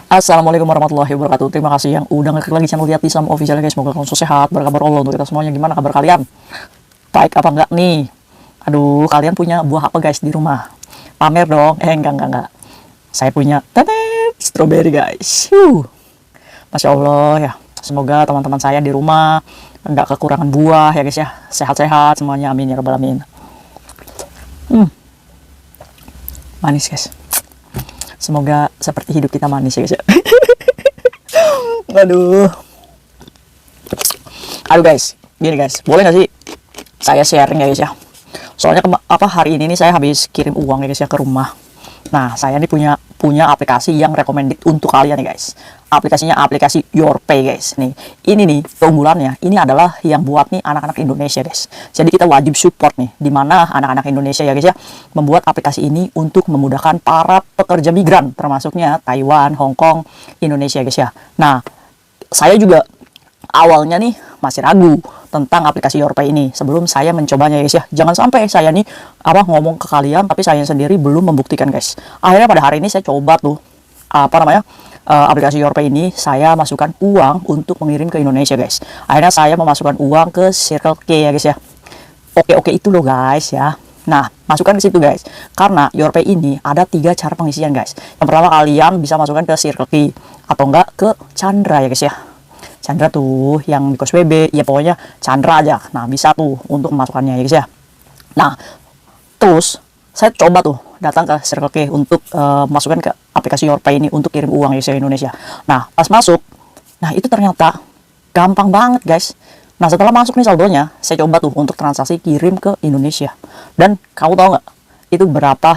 Assalamualaikum warahmatullahi wabarakatuh. Terima kasih yang udah ngeklik lagi channel Yatisam Official guys. Semoga kalian sehat, berkabar Allah untuk kita semuanya. Gimana kabar kalian? Baik apa enggak nih? Aduh, kalian punya buah apa guys di rumah? Pamer dong. Enggak. Saya punya strawberry guys. Masya Allah ya. Semoga teman-teman saya di rumah enggak kekurangan buah ya guys ya. Sehat-sehat semuanya. Amin ya rabbal alamin. Manis guys. Semoga seperti hidup kita manis ya guys ya. Aduh guys, gini guys, boleh gak sih saya sharing ya guys ya. Soalnya hari ini nih saya habis kirim uang ya guys ya ke rumah. Nah, saya nih punya aplikasi yang recommended untuk kalian nih guys. Aplikasinya aplikasi YourPay guys. Nih, ini nih keunggulannya. Ini adalah yang buat nih anak-anak Indonesia guys. Jadi kita wajib support nih, dimana anak-anak Indonesia ya guys ya membuat aplikasi ini untuk memudahkan para pekerja migran, termasuknya Taiwan, Hong Kong, Indonesia guys ya. Nah, saya juga awalnya nih masih ragu tentang aplikasi YourPay ini sebelum saya mencobanya guys ya. Jangan sampai saya nih ngomong ke kalian tapi saya sendiri belum membuktikan guys. Akhirnya pada hari ini saya coba tuh aplikasi YourPay ini, saya masukkan uang untuk mengirim ke Indonesia guys. Akhirnya saya memasukkan uang ke Circle K ya guys ya. Oke itu loh guys ya. Nah, masukkan ke situ guys. Karena YourPay ini ada 3 cara pengisian guys. Yang pertama, kalian bisa masukkan ke Circle K atau enggak ke Chandra ya guys ya. Chandra tuh yang di KosWB, ya pokoknya Chandra aja. Nah, bisa tuh untuk memasukkannya ya guys ya. Nah, terus saya coba tuh datang ke Circle K untuk masukkan ke aplikasi YourPay ini untuk kirim uang ya guys, ke Indonesia. Nah, pas masuk, nah itu ternyata gampang banget guys. Nah, setelah masuk nih saldonya, saya coba tuh untuk transaksi kirim ke Indonesia. Dan kamu tahu nggak itu berapa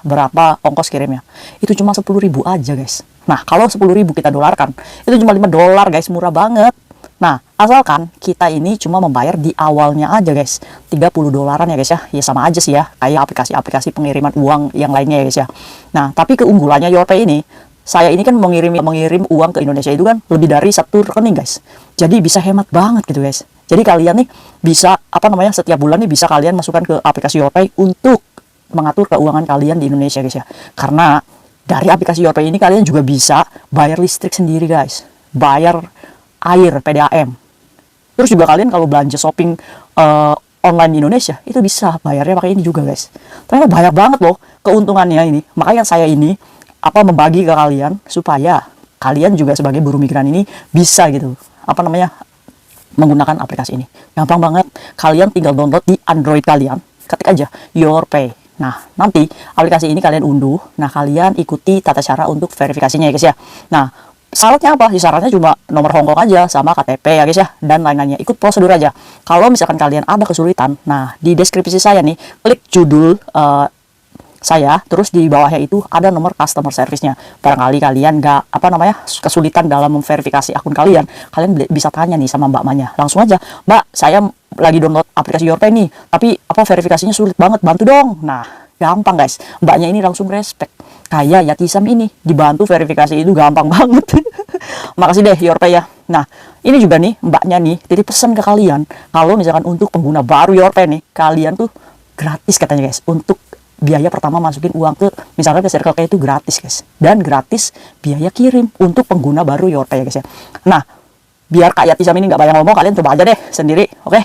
berapa ongkos kirimnya? Itu cuma 10.000 aja guys. Nah, kalau 10.000 kita dolarkan, itu cuma $5 guys, murah banget. Nah, asalkan kita ini cuma membayar di awalnya aja guys, $30 ya guys ya. Ya sama aja sih ya, kayak aplikasi-aplikasi pengiriman uang yang lainnya ya guys ya. Nah, tapi keunggulannya YourPay ini, saya ini kan mengirim uang ke Indonesia itu kan lebih dari 1 rekening guys. Jadi bisa hemat banget gitu guys. Jadi kalian nih bisa setiap bulan nih bisa kalian masukkan ke aplikasi YourPay untuk mengatur keuangan kalian di Indonesia guys ya. Karena dari aplikasi YourPay ini kalian juga bisa bayar listrik sendiri guys, bayar air PDAM. Terus juga kalian kalau belanja shopping online di Indonesia itu bisa bayarnya pakai ini juga guys. Ternyata banyak banget loh keuntungannya ini. Makanya saya ini membagi ke kalian supaya kalian juga sebagai buruh migran ini bisa gitu menggunakan aplikasi ini. Gampang banget, kalian tinggal download di Android kalian, ketik aja YourPay. Nah, nanti aplikasi ini kalian unduh. Nah, kalian ikuti tata cara untuk verifikasinya ya guys ya. Nah, syaratnya apa? Syaratnya cuma nomor Hongkong aja sama KTP ya guys ya, dan lain-lainnya. Ikut prosedur aja. Kalau misalkan kalian ada kesulitan, nah di deskripsi saya nih, klik judul saya, terus di bawahnya itu ada nomor customer service-nya. Barangkali kalian nggak kesulitan dalam memverifikasi akun kalian bisa tanya nih sama mbaknya. Langsung aja, Mbak, saya lagi download aplikasi YourPay nih, tapi verifikasinya sulit banget, bantu dong. Nah, gampang guys, mbaknya ini langsung respect. Kayak Yatisam ini dibantu verifikasi itu gampang banget. Makasih deh YourPay ya. Nah, ini juga nih mbaknya nih titip pesan ke kalian, kalau misalkan untuk pengguna baru YourPay nih, kalian tuh gratis katanya guys, untuk biaya pertama masukin uang ke misalkan ke Circle K itu gratis guys, dan gratis biaya kirim untuk pengguna baru YourPay ya guys ya. Nah, biar Kak Yatisam ini nggak banyak ngomong, kalian coba aja deh sendiri. Oke,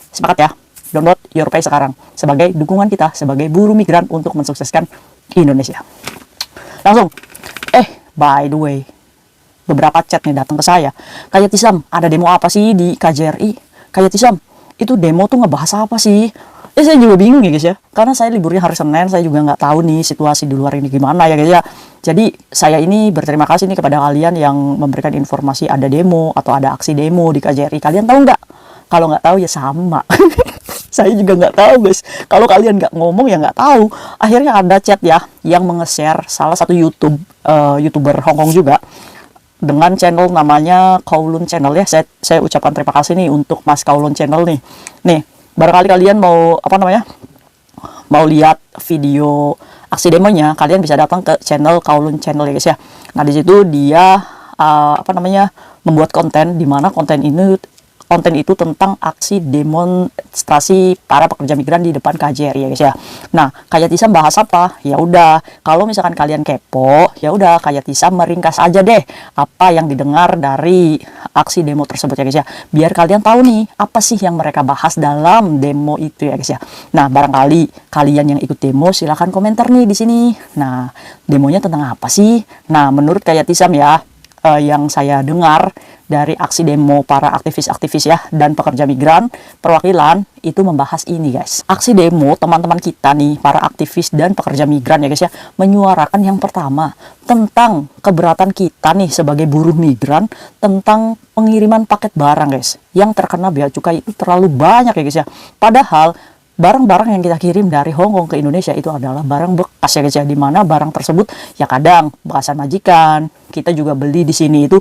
sepakat ya, download YourPay sekarang sebagai dukungan kita sebagai buruh migran untuk mensukseskan Indonesia. Langsung, by the way, beberapa chat nih datang ke saya, Kak Yatisam, ada demo apa sih di KJRI? Kak Yatisam, itu demo tuh ngebahas apa sih? Saya juga bingung ya guys ya, karena saya liburnya hari Senin, saya juga nggak tahu nih situasi di luar ini gimana ya guys ya. Jadi saya ini berterima kasih nih kepada kalian yang memberikan informasi ada demo atau ada aksi demo di KJRI. Kalian tahu nggak? Kalau nggak tahu ya sama. Saya juga nggak tahu guys. Kalau kalian nggak ngomong ya nggak tahu. Akhirnya ada chat ya yang nge-share salah satu YouTuber Hongkong juga dengan channel namanya Kowloon Channel ya. Saya ucapkan terima kasih nih untuk Mas Kowloon Channel nih. Nih, barangkali kalian mau mau lihat video aksi demonya, kalian bisa datang ke channel Kowloon Channel ya guys ya. Nah, di situ dia membuat konten, di mana konten konten itu tentang aksi demonstrasi para pekerja migran di depan KJRI ya guys ya. Nah, kayak Tisa bahas apa? Ya udah, kalau misalkan kalian kepo, ya udah kayak Tisa meringkas aja deh apa yang didengar dari aksi demo tersebut ya guys ya. Biar kalian tahu nih apa sih yang mereka bahas dalam demo itu ya guys ya. Nah, barangkali kalian yang ikut demo silahkan komentar nih di sini. Nah, demonya tentang apa sih? Nah, menurut kayak Tisam ya, yang saya dengar dari aksi demo para aktivis-aktivis ya dan pekerja migran perwakilan itu membahas ini guys. Aksi demo teman-teman kita nih para aktivis dan pekerja migran ya guys ya, menyuarakan yang pertama tentang keberatan kita nih sebagai buruh migran tentang pengiriman paket barang guys yang terkena bea cukai itu terlalu banyak ya guys ya. Padahal barang-barang yang kita kirim dari Hong Kong ke Indonesia itu adalah barang bekas ya guys ya, dimana barang tersebut ya kadang bekasan majikan, kita juga beli di sini itu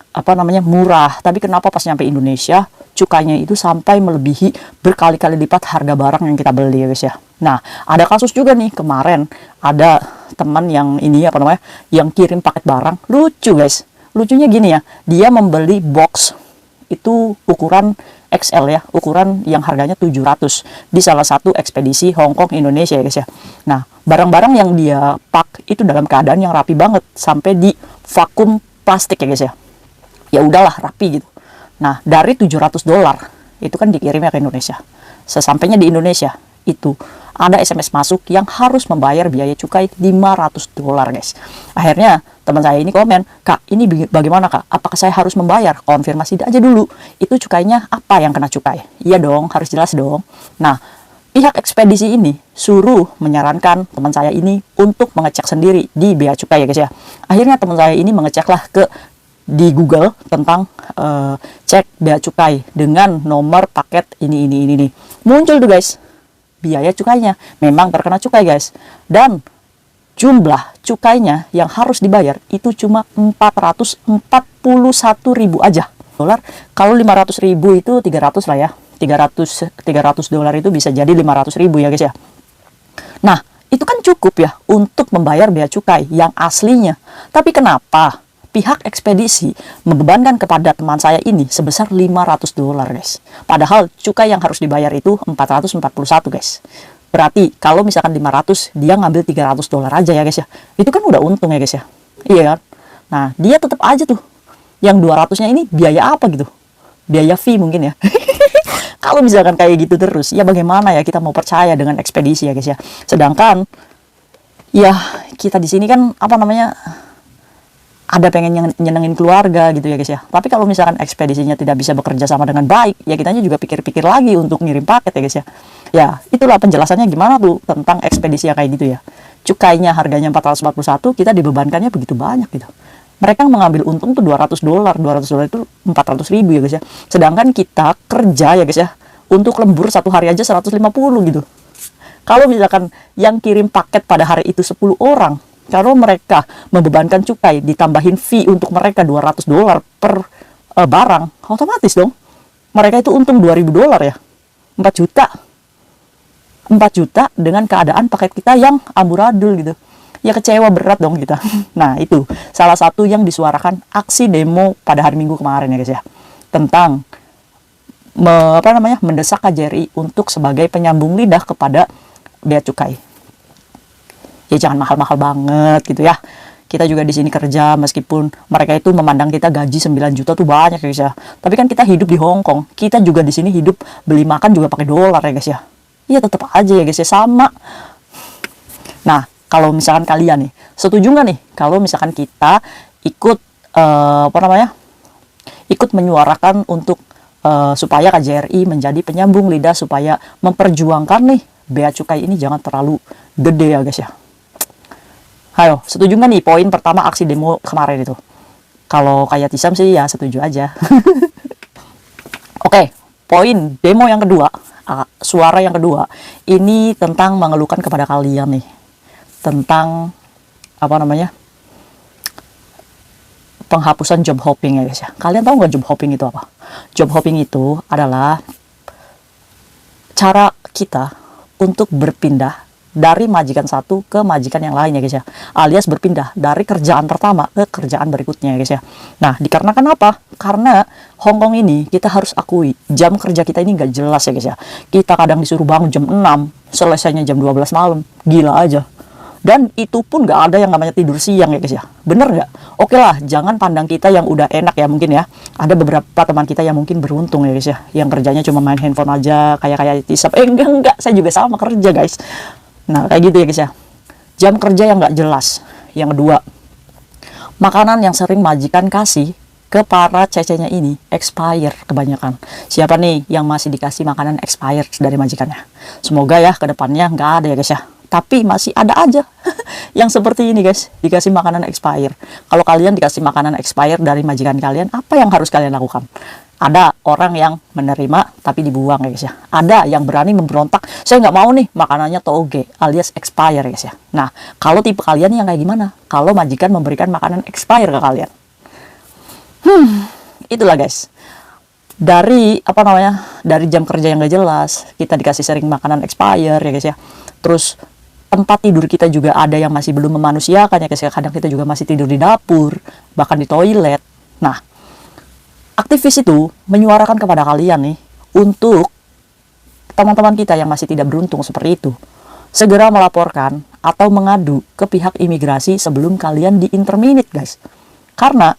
apa namanya murah, tapi kenapa pas nyampe Indonesia cukainya itu sampai melebihi berkali-kali lipat harga barang yang kita beli ya guys ya. Nah, ada kasus juga nih kemarin, ada teman yang ini apa namanya yang kirim paket barang, lucu guys, lucunya gini ya, dia membeli box itu ukuran XL ya, ukuran yang harganya 700 di salah satu ekspedisi Hong Kong Indonesia ya guys ya. Nah, barang-barang yang dia pak itu dalam keadaan yang rapi banget sampai di vakum plastik ya guys ya. Ya udahlah rapi gitu. Nah, dari $700 itu kan dikirimnya ke Indonesia. Sesampainya di Indonesia itu ada SMS masuk yang harus membayar biaya cukai $500 guys. Akhirnya teman saya ini komen, "Kak, ini bagaimana Kak? Apakah saya harus membayar?" Konfirmasi aja dulu, itu cukainya apa yang kena cukai? Iya dong, harus jelas dong. Nah, pihak ekspedisi ini suruh menyarankan teman saya ini untuk mengecek sendiri di bea cukai ya guys ya. Akhirnya teman saya ini mengeceklah di Google tentang cek bea cukai dengan nomor paket ini nih. Muncul tuh guys, biaya cukainya memang terkena cukai guys, dan jumlah cukainya yang harus dibayar itu cuma 441.000 aja dolar. Kalau 500.000 itu 300 lah ya, $300 itu bisa jadi 500.000 ya guys ya. Nah, itu kan cukup ya untuk membayar bea cukai yang aslinya. Tapi kenapa pihak ekspedisi membebankan kepada teman saya ini sebesar $500 guys? Padahal cukai yang harus dibayar itu 441 guys. Berarti kalau misalkan 500 dia ngambil $300 aja ya guys ya. Itu kan udah untung ya guys ya. Iya kan? Nah, dia tetap aja tuh yang 200-nya ini biaya apa gitu? Biaya fee mungkin ya. Kalau misalkan kayak gitu terus, ya bagaimana ya kita mau percaya dengan ekspedisi ya guys ya. Sedangkan ya kita di sini kan apa namanya ada pengen nyenengin keluarga gitu ya guys ya. Tapi kalau misalkan ekspedisinya tidak bisa bekerja sama dengan baik, ya kitanya juga pikir-pikir lagi untuk ngirim paket ya guys ya. Ya, itulah penjelasannya gimana tuh tentang ekspedisi yang kayak gitu ya. Cukainya harganya 441, kita dibebankannya begitu banyak gitu. Mereka mengambil untung tuh $200. $200 itu 400.000 ya guys ya. Sedangkan kita kerja ya guys ya, untuk lembur satu hari aja 150 gitu. Kalau misalkan yang kirim paket pada hari itu 10 orang, kalau mereka membebankan cukai ditambahin fee untuk mereka $200 per barang, otomatis dong mereka itu untung $2.000 ya, 4 juta dengan keadaan paket kita yang amburadul gitu. Ya kecewa berat dong kita. Nah, itu salah satu yang disuarakan aksi demo pada hari Minggu kemarin ya guys ya, tentang mendesak KJRI untuk sebagai penyambung lidah kepada bea cukai. Ya jangan mahal-mahal banget gitu ya. Kita juga di sini kerja, meskipun mereka itu memandang kita gaji 9 juta tuh banyak ya guys ya. Tapi kan kita hidup di Hong Kong. Kita juga di sini hidup, beli makan juga pakai dolar ya guys ya. Iya tetap aja ya guys ya, sama. Nah, kalau misalkan kalian nih, setuju nggak nih kalau misalkan kita ikut ikut menyuarakan untuk supaya KJRI menjadi penyambung lidah, supaya memperjuangkan nih bea cukai ini jangan terlalu gede ya guys ya. Ayo, setuju nggak nih poin pertama aksi demo kemarin itu? Kalau kayak Tisam sih ya setuju aja. Oke, poin demo yang kedua, suara yang kedua, ini tentang mengeluhkan kepada kalian nih, tentang penghapusan job hopping ya guys ya. Kalian tahu nggak job hopping itu apa? Job hopping itu adalah cara kita untuk berpindah dari majikan satu ke majikan yang lain ya guys ya, alias berpindah dari kerjaan pertama ke kerjaan berikutnya ya guys ya. Nah, dikarenakan apa? Karena Hongkong ini kita harus akui jam kerja kita ini nggak jelas ya guys ya. Kita kadang disuruh bangun jam 6, selesainya jam 12 malam, gila aja. Dan itu pun nggak ada yang namanya tidur siang ya guys ya. Bener nggak? Oke lah, jangan pandang kita yang udah enak ya mungkin ya. Ada beberapa teman kita yang mungkin beruntung ya guys ya, yang kerjanya cuma main handphone aja, kayak tisap. Enggak, saya juga sama kerja guys. Nah, kayak gitu ya guys ya. Jam kerja yang nggak jelas. Yang kedua, makanan yang sering majikan kasih ke para cecenya ini expire kebanyakan. Siapa nih yang masih dikasih makanan expired dari majikannya? Semoga ya kedepannya nggak ada ya guys ya. Tapi masih ada aja yang seperti ini guys, dikasih makanan expire. Kalau kalian dikasih makanan expire dari majikan kalian, apa yang harus kalian lakukan? Ada orang yang menerima tapi dibuang ya guys ya. Ada yang berani memberontak, saya nggak mau nih makanannya toge alias expire guys ya. Nah, kalau tipe kalian yang kayak gimana? Kalau majikan memberikan makanan expire ke kalian? Itulah guys. Dari dari jam kerja yang gak jelas, kita dikasih sering makanan expire ya guys ya. Terus tempat tidur kita juga ada yang masih belum memanusiakan ya guys ya. Kadang kita juga masih tidur di dapur, bahkan di toilet. Nah, aktivis itu menyuarakan kepada kalian nih, untuk teman-teman kita yang masih tidak beruntung seperti itu, segera melaporkan atau mengadu ke pihak imigrasi sebelum kalian di-interminate guys. Karena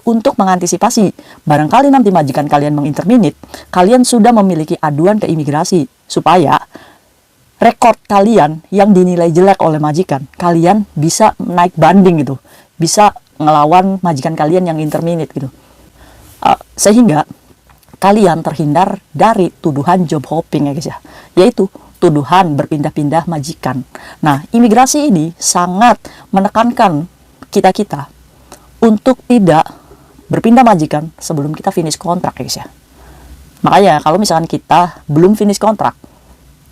untuk mengantisipasi barangkali nanti majikan kalian menginterminate, kalian sudah memiliki aduan ke imigrasi supaya rekor kalian yang dinilai jelek oleh majikan, kalian bisa naik banding gitu, bisa ngelawan majikan kalian yang interminate gitu. Sehingga kalian terhindar dari tuduhan job hopping ya guys ya, yaitu tuduhan berpindah-pindah majikan. Nah, imigrasi ini sangat menekankan kita-kita untuk tidak berpindah majikan sebelum kita finish kontrak ya guys ya. Makanya kalau misalkan kita belum finish kontrak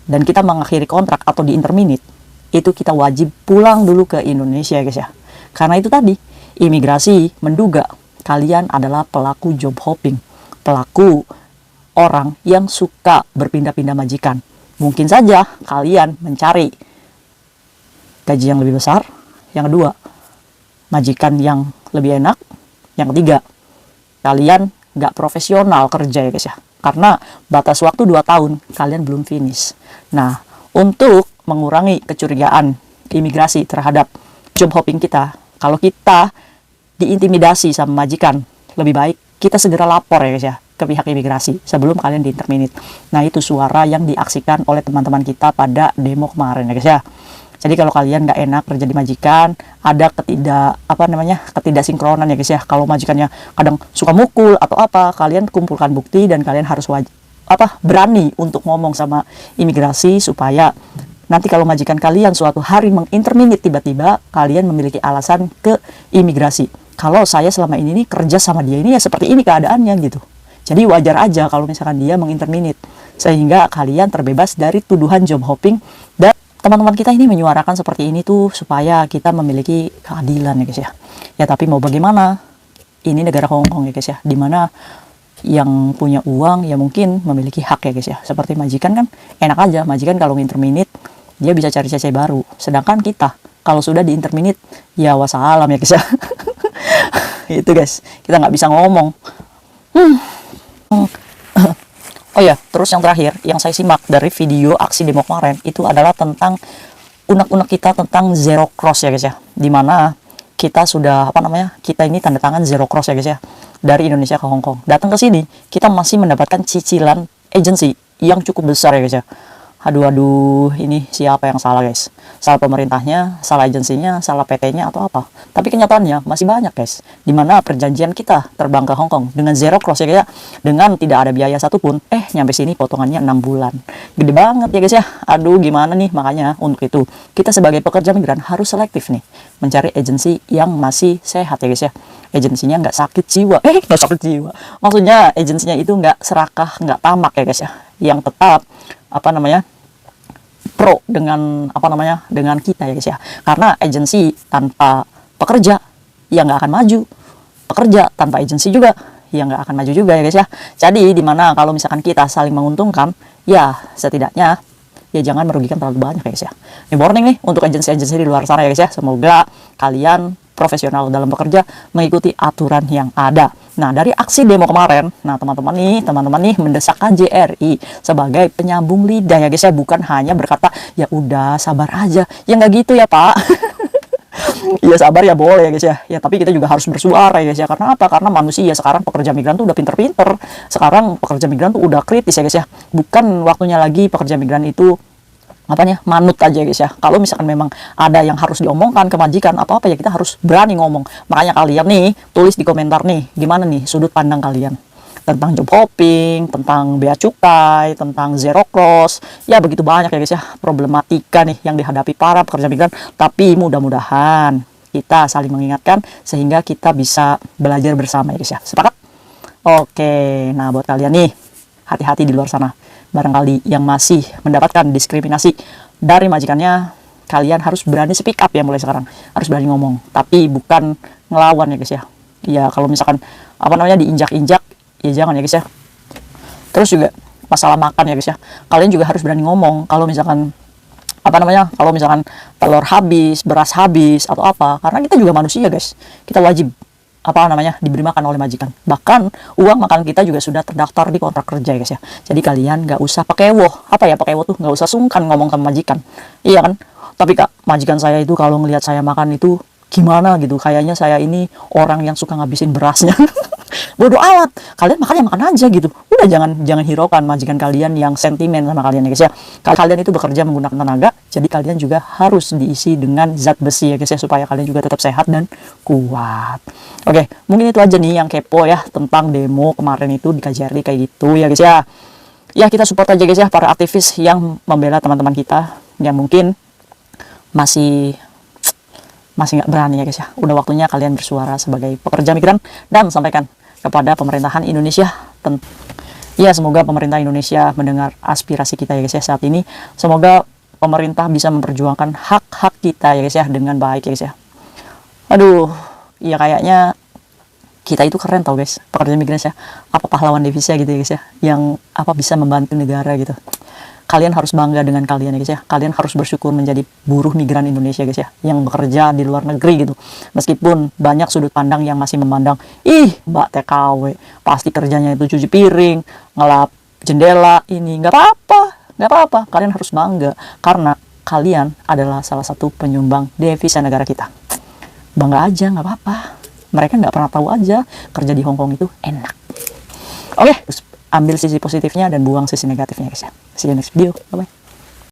dan kita mengakhiri kontrak atau di interminate, itu kita wajib pulang dulu ke Indonesia ya guys ya. Karena itu tadi, imigrasi menduga kalian adalah pelaku job hopping, pelaku orang yang suka berpindah-pindah majikan. Mungkin saja kalian mencari gaji yang lebih besar. Yang kedua, majikan yang lebih enak. Yang ketiga, kalian nggak profesional kerja ya guys ya. Karena batas waktu 2 tahun kalian belum finish. Nah, untuk mengurangi kecurigaan imigrasi terhadap job hopping kita, kalau kita diintimidasi sama majikan, lebih baik kita segera lapor ya guys ya ke pihak imigrasi sebelum kalian di-interminate. Nah, itu suara yang diaksikan oleh teman-teman kita pada demo kemarin ya guys ya. Jadi kalau kalian nggak enak kerja di majikan, ada ketidaksinkronan ya guys ya. Kalau majikannya kadang suka mukul atau apa, kalian kumpulkan bukti dan kalian harus berani untuk ngomong sama imigrasi supaya nanti kalau majikan kalian suatu hari menginterminate tiba-tiba, kalian memiliki alasan ke imigrasi. Kalau saya selama ini nih kerja sama dia ini ya seperti ini keadaannya gitu. Jadi wajar aja kalau misalkan dia menginterminate, sehingga kalian terbebas dari tuduhan job hopping. Dan teman-teman kita ini menyuarakan seperti ini tuh supaya kita memiliki keadilan ya guys ya. Ya tapi mau bagaimana? Ini negara Hongkong ya guys ya, dimana yang punya uang ya mungkin memiliki hak ya guys ya. Seperti majikan kan enak aja, majikan kalau interminate dia bisa cari cece baru. Sedangkan kita kalau sudah di interminate ya wassalam ya guys ya. Itu guys, kita nggak bisa ngomong. Oh ya, terus yang terakhir yang saya simak dari video aksi demo kemarin itu adalah tentang unek-unek kita tentang zero cross ya guys ya. Dimana kita sudah kita ini tanda tangan zero cross ya guys ya, dari Indonesia ke Hongkong. Datang ke sini kita masih mendapatkan cicilan agensi yang cukup besar ya guys ya. Aduh, ini siapa yang salah guys? Salah pemerintahnya, salah agensinya, salah PT-nya atau apa? Tapi kenyataannya masih banyak guys. Dimana perjanjian kita terbang ke Hongkong dengan zero cross ya guys ya, dengan tidak ada biaya satupun, nyampe sini potongannya 6 bulan. Gede banget ya guys ya. Aduh, gimana nih? Makanya untuk itu kita sebagai pekerja migran harus selektif nih, mencari agensi yang masih sehat ya guys ya. Agensinya nggak sakit jiwa. Nggak sakit jiwa. Maksudnya agensinya itu nggak serakah, nggak tamak ya guys ya. Yang tetap pro dengan dengan kita ya guys ya. Karena agensi tanpa pekerja ya nggak akan maju, pekerja tanpa agensi juga ya nggak akan maju juga ya guys ya. Jadi dimana kalau misalkan kita saling menguntungkan, ya setidaknya ya jangan merugikan terlalu banyak ya guys ya. Ini warning nih untuk agensi-agensi di luar sana ya guys ya. Semoga kalian profesional dalam bekerja, mengikuti aturan yang ada. Nah, dari aksi demo kemarin, nah teman-teman nih mendesak KJRI sebagai penyambung lidah ya guys ya, bukan hanya berkata ya udah sabar aja. Ya nggak gitu ya Pak. Iya sabar ya boleh ya guys ya. Ya tapi kita juga harus bersuara ya guys ya. Karena apa? Karena manusia sekarang pekerja migran tuh udah pinter-pinter. Sekarang pekerja migran tuh udah kritis ya guys ya. Bukan waktunya lagi pekerja migran itu manut aja guys ya. Kalau misalkan memang ada yang harus diomongkan ke majikan apa-apa ya kita harus berani ngomong. Makanya kalian nih tulis di komentar nih gimana nih sudut pandang kalian tentang job hopping, tentang bea cukai, tentang zero cross. Ya begitu banyak ya guys ya problematika nih yang dihadapi para pekerja migran. Tapi mudah-mudahan kita saling mengingatkan sehingga kita bisa belajar bersama ya guys ya. Sepakat? Oke, nah buat kalian nih hati-hati di luar sana. Barangkali yang masih mendapatkan diskriminasi dari majikannya, kalian harus berani speak up ya mulai sekarang. Harus berani ngomong, tapi bukan ngelawan ya guys ya. Ya kalau misalkan diinjak-injak, ya jangan ya guys ya. Terus juga masalah makan ya guys ya. Kalian juga harus berani ngomong kalau misalkan kalau misalkan telur habis, beras habis atau apa, karena kita juga manusia guys. Kita wajib diberi makan oleh majikan. Bahkan uang makan kita juga sudah terdaftar di kontrak kerja ya guys ya. Jadi kalian nggak usah pakai pakewo tuh nggak usah sungkan ngomong sama majikan. Iya kan? Tapi Kak, majikan saya itu kalau ngelihat saya makan itu gimana gitu, kayaknya saya ini orang yang suka ngabisin berasnya. Bodoh amat, kalian makan ya makan aja gitu. Udah jangan hiraukan majikan kalian yang sentimen sama kalian ya guys ya. Kalian itu bekerja menggunakan tenaga, jadi kalian juga harus diisi dengan zat besi ya guys ya, supaya kalian juga tetap sehat dan kuat. Oke, mungkin itu aja nih yang kepo ya tentang demo kemarin itu di KJRI kayak gitu ya guys ya. Ya kita support aja guys ya para aktivis yang membela teman-teman kita yang mungkin masih nggak berani ya guys ya. Udah waktunya kalian bersuara sebagai pekerja migran dan sampaikan kepada pemerintahan Indonesia. Ya semoga pemerintah Indonesia mendengar aspirasi kita ya guys ya saat ini. Semoga pemerintah bisa memperjuangkan hak-hak kita ya guys ya dengan baik ya guys ya. Aduh, ya kayaknya kita itu keren tau guys, pekerja migran ya. Apa pahlawan devisa gitu ya guys ya, yang bisa membantu negara gitu. Kalian harus bangga dengan kalian ya guys ya. Kalian harus bersyukur menjadi buruh migran Indonesia guys ya, yang bekerja di luar negeri gitu. Meskipun banyak sudut pandang yang masih memandang, ih mbak TKW pasti kerjanya itu cuci piring, ngelap jendela, ini nggak apa-apa. Kalian harus bangga karena kalian adalah salah satu penyumbang devisa negara kita. Bangga aja, nggak apa-apa. Mereka nggak pernah tahu aja kerja di Hongkong itu enak. Oke, ambil sisi positifnya dan buang sisi negatifnya guys ya. See you next video. Bye bye.